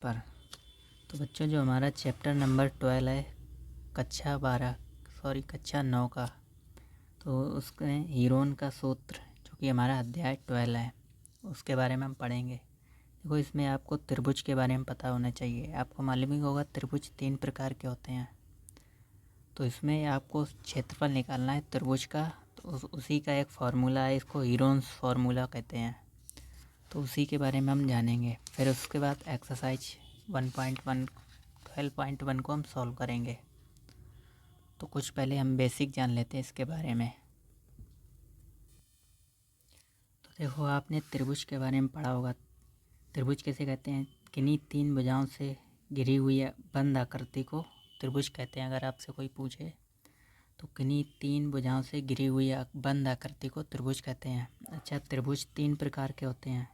पर तो बच्चों, जो हमारा चैप्टर नंबर 12 है कक्षा 9 का, तो उसके हीरोन का सूत्र, जो कि हमारा अध्याय 12 है, उसके बारे में हम पढ़ेंगे। देखो, इसमें आपको त्रिभुज के बारे में पता होना चाहिए। आपको मालूम ही होगा त्रिभुज 3 प्रकार के होते हैं। तो इसमें आपको क्षेत्रफल निकालना है त्रिभुज का। तो उसी का एक फार्मूला है, इसको हीरोन्स फार्मूला कहते हैं। तो उसी के बारे में हम जानेंगे। फिर उसके बाद एक्सरसाइज 1.1 12.1 को हम सॉल्व करेंगे। तो कुछ पहले हम बेसिक जान लेते हैं इसके बारे में। तो देखो, आपने त्रिभुज के बारे में पढ़ा होगा। त्रिभुज कैसे कहते हैं? किन्हीं 3 भुजाओं से घिरी हुई बंद आकृति को त्रिभुज कहते हैं। अगर आपसे कोई पूछे तो किन्हीं 3 भुजाओं से घिरी हुई बंद आकृति को त्रिभुज कहते हैं। अच्छा, त्रिभुज 3 प्रकार के होते हैं।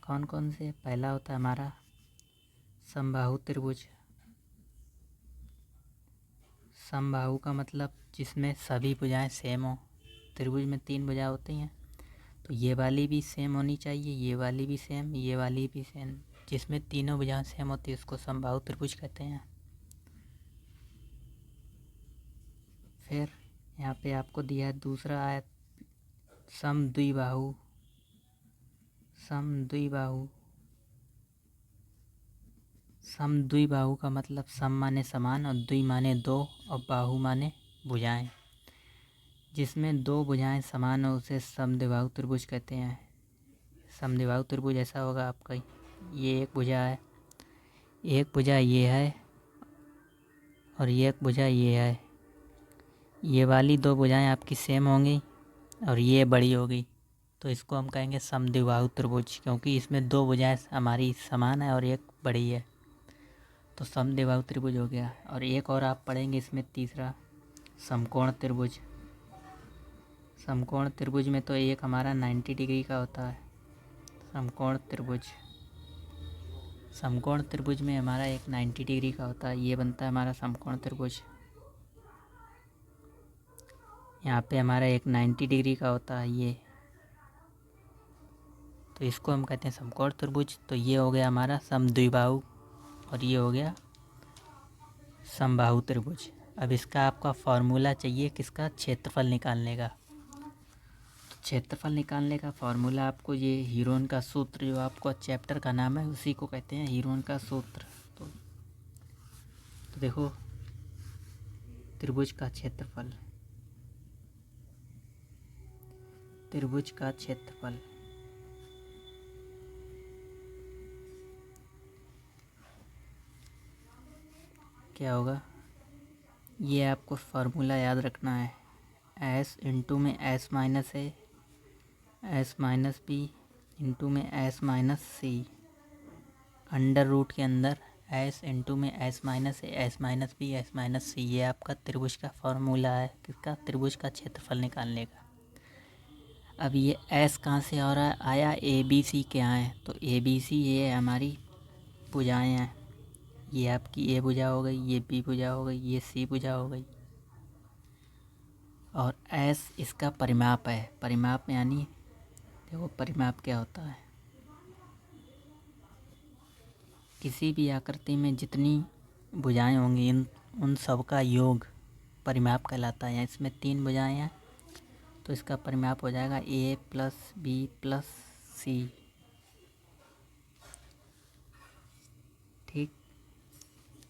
कौन कौन से? पहला होता है हमारा समबाहु त्रिभुज। समबाहु का मतलब जिसमें सभी भुजाएं सेम हो। त्रिभुज में 3 भुजाएं होती हैं, तो ये वाली भी सेम होनी चाहिए, ये वाली भी सेम, ये वाली भी सेम। जिसमें तीनों भुजाएं सेम होती है उसको समबाहु त्रिभुज कहते हैं। फिर यहाँ पे आपको दिया है दूसरा आयत समद्विबाहु। समद्विबाहु समद्विबाहु का मतलब सम माने समान और द्वि माने 2 और बाहु माने भुजाएं। जिसमें 2 भुजाएं समान हो उसे समद्विबाहु त्रिभुज कहते हैं। समद्विबाहु त्रिभुज ऐसा होगा आपका, ये एक भुजा है, एक भुजा ये है और ये एक भुजा ये है। ये वाली 2 भुजाएं आपकी सेम होंगी और ये बड़ी होगी, तो इसको हम कहेंगे समद्विबाहु त्रिभुज, क्योंकि इसमें 2 भुजाएं हमारी समान है और एक बड़ी है। तो समद्विबाहु त्रिभुज हो गया। और एक और आप पढ़ेंगे इसमें तीसरा, समकोण त्रिभुज। समकोण त्रिभुज में तो एक हमारा 90 डिग्री का होता है। समकोण त्रिभुज में हमारा एक 90 डिग्री का होता है। ये बनता है हमारा समकोण त्रिभुज। यहाँ पे हमारा एक 90 डिग्री का होता है ये, तो इसको हम कहते हैं समकोण त्रिभुज। तो ये हो गया हमारा समद्विबाहु और ये हो गया समबाहु त्रिभुज। अब इसका आपका फॉर्मूला चाहिए किसका? क्षेत्रफल निकालने का। तो क्षेत्रफल निकालने का फॉर्मूला आपको ये हीरोन का सूत्र, जो आपको चैप्टर का नाम है उसी को कहते हैं हीरोन का सूत्र। तो देखो, त्रिभुज का क्षेत्रफल, त्रिभुज का क्षेत्रफल क्या होगा? ये आपको फार्मूला याद रखना है। एस इंटू में S minus A, S minus B into में S minus C, under root के अंदर एस इंटू में S minus A, S minus B, S minus C. ये आपका त्रिभुज का फार्मूला है किसका? त्रिभुज का क्षेत्रफल निकालने का। अब ये एस कहाँ से आ रहा है? आया ए बी सी के यहाँ है, तो ए बी सी ये हमारी भुजाएँ हैं। ये आपकी ए भुजा हो गई, ये बी भुजा हो गई, ये सी भुजा हो गई। और एस इसका परिमाप है। परिमाप यानी देखो, परिमाप क्या होता है? किसी भी आकृति में जितनी भुजाएं होंगी उन सब का योग परिमाप कहलाता है। इसमें 3 भुजाएं हैं, तो इसका परिमाप हो जाएगा ए प्लस बी प्लस सी। ठीक।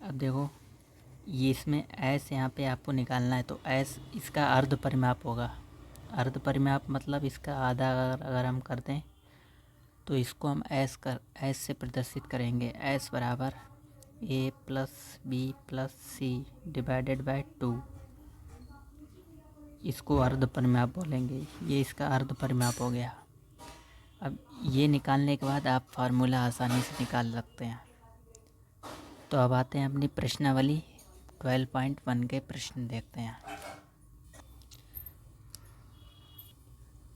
अब देखो, ये इसमें एस यहाँ पे आपको निकालना है, तो एस इसका अर्ध परिमाप होगा। अर्ध परिमाप मतलब इसका आधा अगर हम कर दें तो इसको हम एस से प्रदर्शित करेंगे। एस बराबर A plus B plus C divided by 2। इसको अर्ध परिमाप बोलेंगे। ये इसका अर्ध परिमाप हो गया। अब ये निकालने के बाद आप फार्मूला आसानी से निकाल सकते हैं। तो अब आते हैं अपनी प्रश्नावली 12.1 के प्रश्न देखते हैं।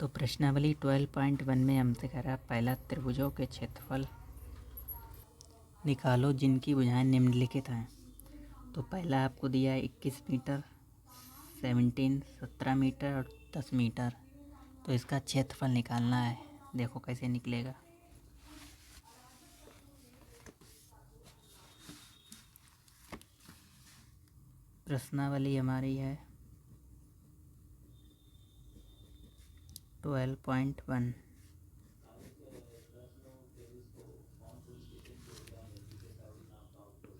तो प्रश्नावली 12.1 में हमसे कह रहा है पहला, त्रिभुजों के क्षेत्रफल निकालो जिनकी भुजाएं निम्नलिखित हैं। तो पहला आपको दिया है 21 मीटर, 17 मीटर और 10 मीटर। तो इसका क्षेत्रफल निकालना है। देखो कैसे निकलेगा। प्रश्नावली हमारी है 12.1।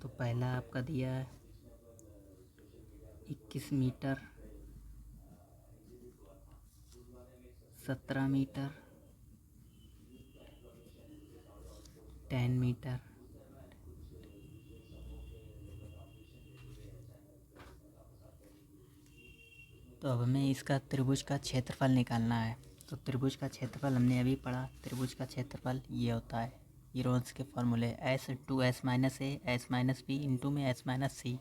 तो पहला आपका दिया है 21 मीटर, 17 मीटर, 10 मीटर। तो अब हमें इसका त्रिभुज का क्षेत्रफल निकालना है। तो त्रिभुज का क्षेत्रफल हमने अभी पढ़ा, त्रिभुज का क्षेत्रफल ये होता है, ये रोल्स के फॉर्मूले S into S minus A S minus B into में एस माइनस सी,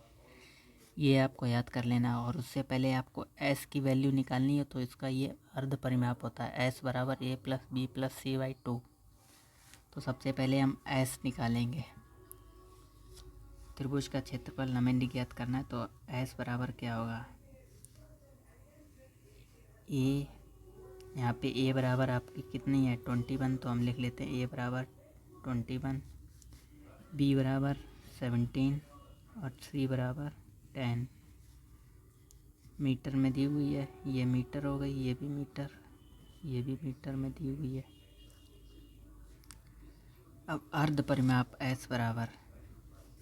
ये आपको याद कर लेना। और उससे पहले आपको एस की वैल्यू निकालनी है, तो इसका ये अर्ध परिमाप होता है, एस बराबर A plus B plus C by 2। तो सबसे पहले हम एस निकालेंगे। त्रिभुज का क्षेत्रफल हमें ज्ञात करना है, तो एस बराबर क्या होगा, ए, यहाँ पे ए बराबर आपकी कितनी है 21, तो हम लिख लेते हैं ए बराबर 21, बी बराबर 17 और सी बराबर 10। मीटर में दी हुई है, ये मीटर हो गई, ये भी मीटर, ये भी मीटर में दी हुई है। अब अर्ध परिमाप एस बराबर,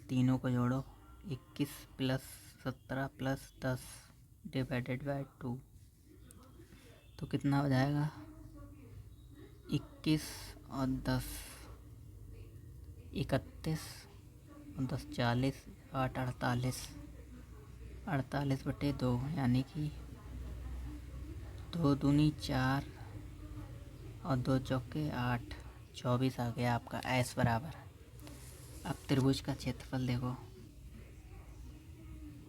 तीनों को जोड़ो, 21 प्लस 17 प्लस 10 डिवाइडेड बाय 2, तो कितना हो जाएगा 21 और 10 31 और 10 40, 8 48, 48/2, यानी कि 2 दूनी 4 और 2 चौके 8, 24 आ गया आपका एस बराबर। अब त्रिभुज का क्षेत्रफल देखो,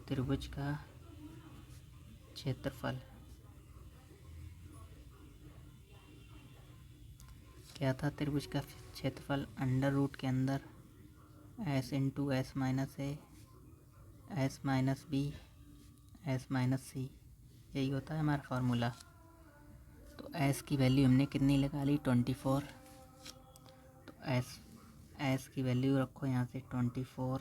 त्रिभुज का क्षेत्रफल क्या था, त्रिभुज का क्षेत्रफल अंडर रूट के अंदर S into S minus A S minus B S minus C, यही होता है हमारा फार्मूला। तो एस की वैल्यू हमने कितनी लगा ली 24, तो एस की वैल्यू रखो यहाँ से 24।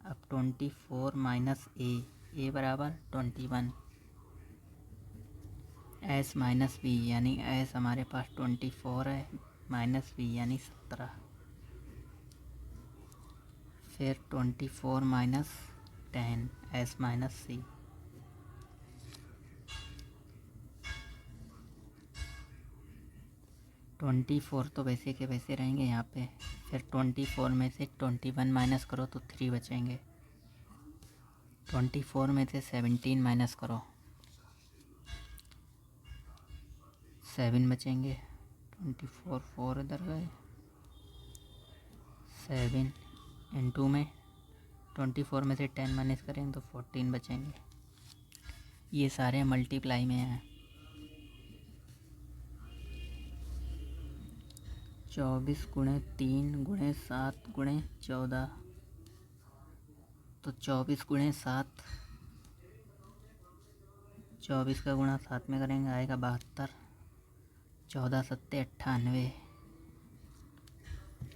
अब 24 माइनस ए बराबर 21, एस माइनस बी, यानी एस हमारे पास 24 है, माइनस बी यानी 17, फिर 24 माइनस 10 एस माइनस सी। ट्वेंटी 24 तो वैसे के वैसे रहेंगे यहाँ पे, फिर 24 में से 21 माइनस करो तो 3 बचेंगे, 24 में से 17 माइनस करो 7 बचेंगे, 24 4 इधर गए, 7 इंटू में 24 में से 10 माइनस करेंगे तो 14 बचेंगे। ये सारे मल्टीप्लाई में हैं। 24 गुणे 3 गुणे 7 गुणे 14, तो 24 गुणे 7, 24 का गुणा 7 में करेंगे आएगा 72, 14 सत्ते 98,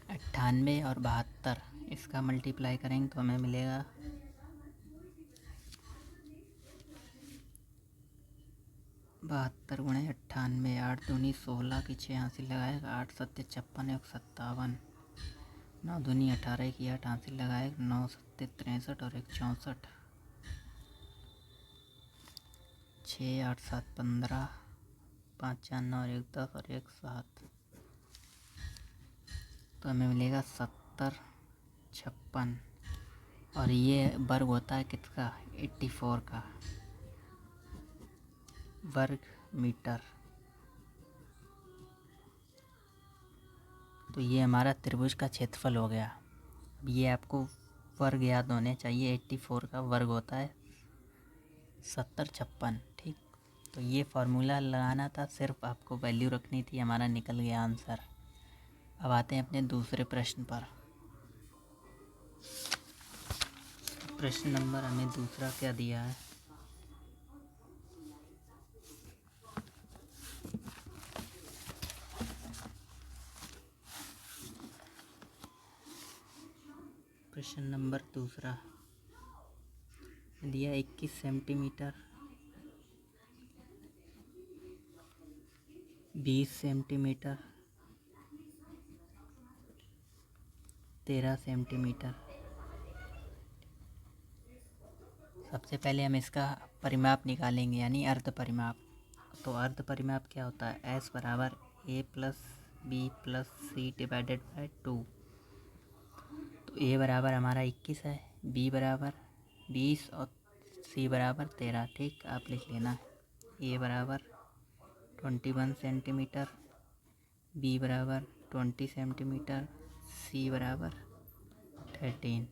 98 और 72, इसका मल्टीप्लाई करेंगे तो हमें मिलेगा 72 गुणे 98, 8 दूनी 16 की 6 हासिल लगाएगा, 8 सत्ते 56 1 57, 9 दूनी 18 की 8 हासिल लगाएगा, 9 सत्ते 63 और 1 64, 6 8 7 15, 5 4 9 और 1 10 और 1 7, तो हमें मिलेगा 70 56। और ये वर्ग होता है किसका 84 का वर्ग मीटर। तो ये हमारा त्रिभुज का क्षेत्रफल हो गया। अब ये आपको वर्ग याद होने चाहिए, 84 का वर्ग होता है 70 56, ठीक। तो ये फार्मूला लगाना था, सिर्फ आपको वैल्यू रखनी थी, हमारा निकल गया आंसर। अब आते हैं अपने दूसरे प्रश्न पर। प्रश्न नंबर हमें दूसरा क्या दिया है, प्रश्न नंबर दूसरा, दिया 21 सेंटीमीटर, 20 सेंटीमीटर, 13 सेंटीमीटर। सबसे पहले हम इसका परिमाप निकालेंगे यानी अर्ध परिमाप। तो अर्ध परिमाप क्या होता है? S बराबर A plus B plus C divided by 2। तो A बराबर हमारा 21 है, B बराबर 20 और C बराबर 13। ठीक, आप लिख लेना। A बराबर 21 सेंटीमीटर, B बराबर 20 सेंटीमीटर, C बराबर 13।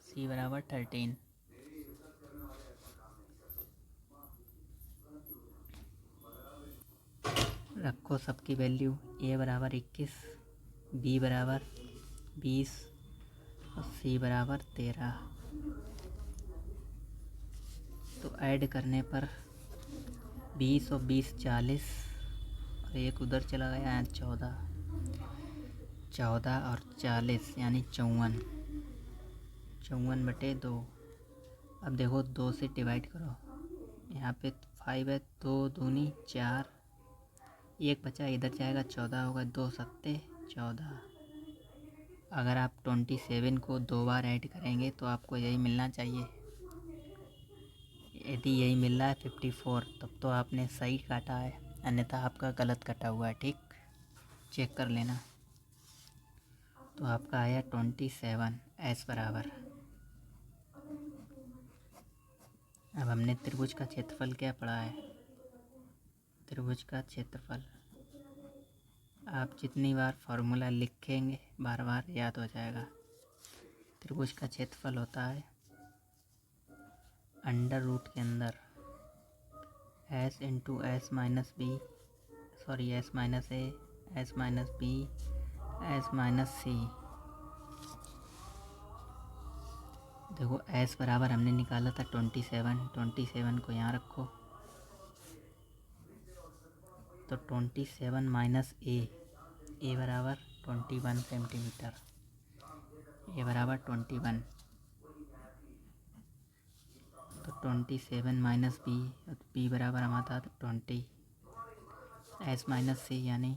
C बराबर 13। रखो सबकी वैल्यू। A बराबर 21, B बराबर 20 और C बराबर 13। तो ऐड करने पर 20 और 20 40 और एक उधर चला गया 14, 14 और 40 यानी 54, 54/2। अब देखो 2 से डिवाइड करो, यहाँ पे 5 है, 2 दूनी 4, एक बचा इधर जाएगा 14 होगा, 2 सत्ते 14। अगर आप 27 को 2 बार ऐड करेंगे तो आपको यही मिलना चाहिए। यदि यही मिल रहा है 54 तब तो आपने सही काटा है, अन्यथा आपका गलत कटा हुआ है। ठीक, चेक कर लेना। तो आपका आया 27 S बराबर। अब हमने त्रिभुज का क्षेत्रफल क्या पढ़ा है? त्रिभुज का क्षेत्रफल आप जितनी बार फॉर्मूला लिखेंगे बार बार याद हो जाएगा। त्रिभुज का क्षेत्रफल होता है अंडर रूट के अंदर S into S minus B, sorry S minus A, S minus B, S minus C. देखो S बराबर हमने निकाला था 27, 27 को यहाँ रखो। तो 27 माइनस ए बराबर 21 सेंटीमीटर, ए बराबर 21। तो 27 माइनस बी बराबर हमारा था 20, S माइनस सी यानी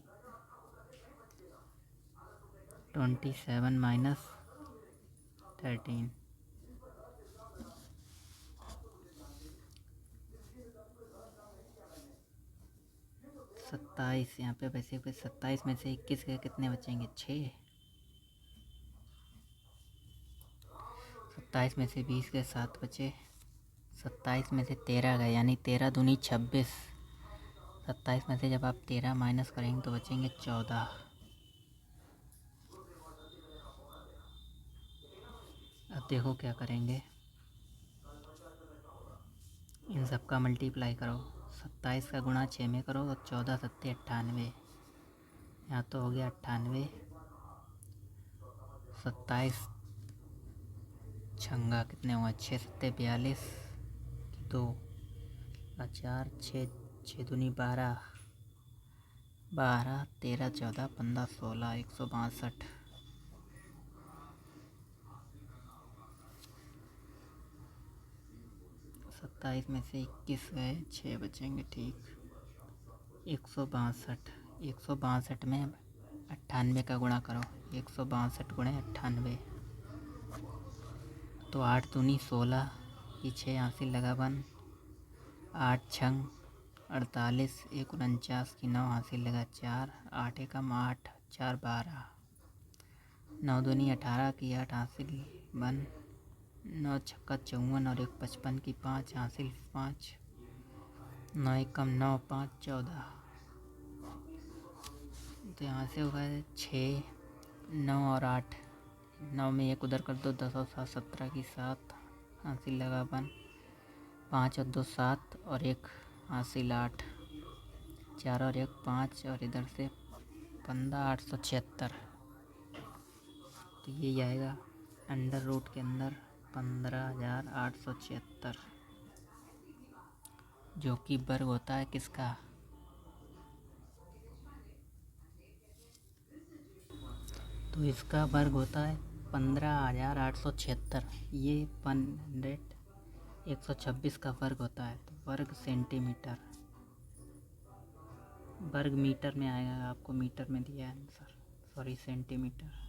27 माइनस 13। सत्ताईस, यहाँ पे वैसे 27 में से 21 के कितने बचेंगे? 6। 27 में से 20 के 7 बचे, 27 में से 13 गए यानी 13 दूनी 26। 27 में से जब आप 13 माइनस करेंगे तो बचेंगे 14। अब देखो क्या करेंगे, इन सब का मल्टीप्लाई करो। 27 का गुणा 6 में करो और 14 सत्ते 98। यहाँ तो हो गया 98। 27 छंगा कितने हुआ? 6 सत्ते 42, 2 4 6, 6 दूनी 12, 12 13 14 15 16, 162। 27 में से 21 गए, 6 बचेंगे। ठीक, 162। 162 में 98 का गुणा करो, 162 गुणे 98। तो 8 दूनी 16 की 6 यहाँ से लगा 1, 8 छंग 48, 1 49 की 9 हासिल लगा 4, 8 एकम 8, 4 12, 9 दूनी 18 की 8 हासिल 1, 9 छक्का 54 और 1 55 की 5 हासिल 5, 9 एकम 9, 5 14। तो यहाँ से होगा 6, 9 और 8, 9 में 1 उधर कर दो, 10 और 7 17 की 7 हासिल लगा 1, 5 और 2 7 और 1 हासिल 8, 4 और 1 5 और इधर से 15, 876। तो ये आएगा अंडर रूट के अंदर 15,876, जो कि वर्ग होता है किसका? तो इसका वर्ग होता है 15,876। ये 100 126 का वर्ग होता है तो वर्ग सेंटीमीटर, वर्ग मीटर में आएगा, आपको मीटर में दिया है आंसर, सॉरी सेंटीमीटर।